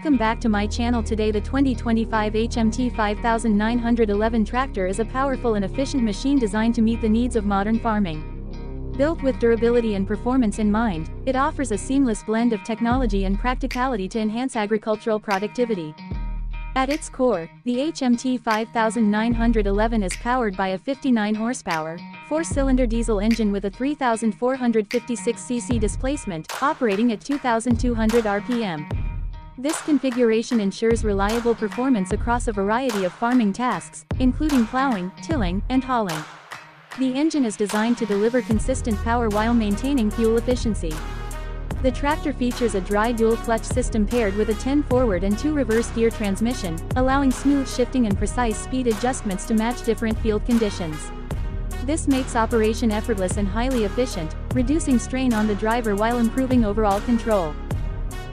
Welcome back to my channel. Today the 2025 HMT 5911 tractor is a powerful and efficient machine designed to meet the needs of modern farming. Built with durability and performance in mind, it offers a seamless blend of technology and practicality to enhance agricultural productivity. At its core, the HMT 5911 is powered by a 59 horsepower, 4-cylinder diesel engine with a 3,456 cc displacement, operating at 2,200 RPM. This configuration ensures reliable performance across a variety of farming tasks, including plowing, tilling, and hauling. The engine is designed to deliver consistent power while maintaining fuel efficiency. The tractor features a dry dual-clutch system paired with a 10 forward and 2 reverse gear transmission, allowing smooth shifting and precise speed adjustments to match different field conditions. This makes operation effortless and highly efficient, reducing strain on the driver while improving overall control.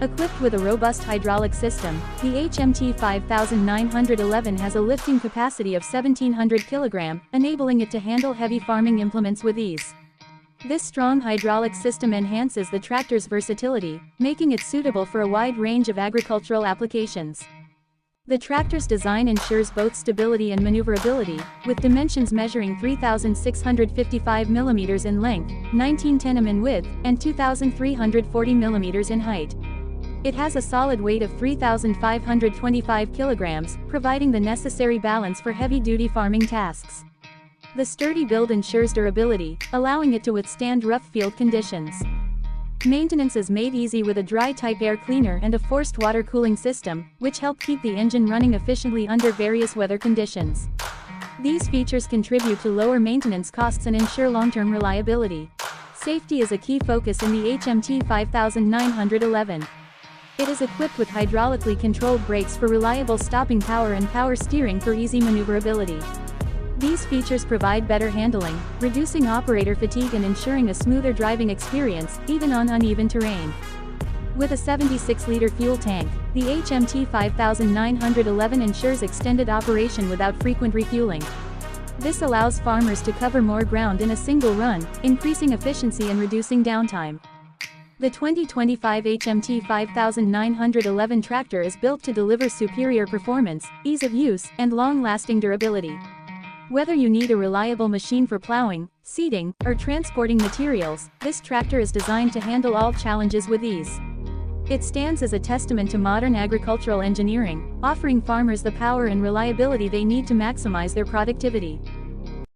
Equipped with a robust hydraulic system, the HMT 5911 has a lifting capacity of 1,700 kg, enabling it to handle heavy farming implements with ease. This strong hydraulic system enhances the tractor's versatility, making it suitable for a wide range of agricultural applications. The tractor's design ensures both stability and maneuverability, with dimensions measuring 3,655 mm in length, 1910 mm in width, and 2,340 mm in height. It has a solid weight of 3,525 kg, providing the necessary balance for heavy-duty farming tasks. The sturdy build ensures durability, allowing it to withstand rough field conditions. Maintenance is made easy with a dry-type air cleaner and a forced water cooling system, which help keep the engine running efficiently under various weather conditions. These features contribute to lower maintenance costs and ensure long-term reliability. Safety is a key focus in the HMT 5911. It is equipped with hydraulically controlled brakes for reliable stopping power and power steering for easy maneuverability. These features provide better handling, reducing operator fatigue and ensuring a smoother driving experience, even on uneven terrain. With a 76-liter fuel tank, the HMT 5911 ensures extended operation without frequent refueling. This allows farmers to cover more ground in a single run, increasing efficiency and reducing downtime. The 2025 HMT 5911 tractor is built to deliver superior performance, ease of use, and long-lasting durability. Whether you need a reliable machine for plowing, seeding, or transporting materials, this tractor is designed to handle all challenges with ease. It stands as a testament to modern agricultural engineering, offering farmers the power and reliability they need to maximize their productivity.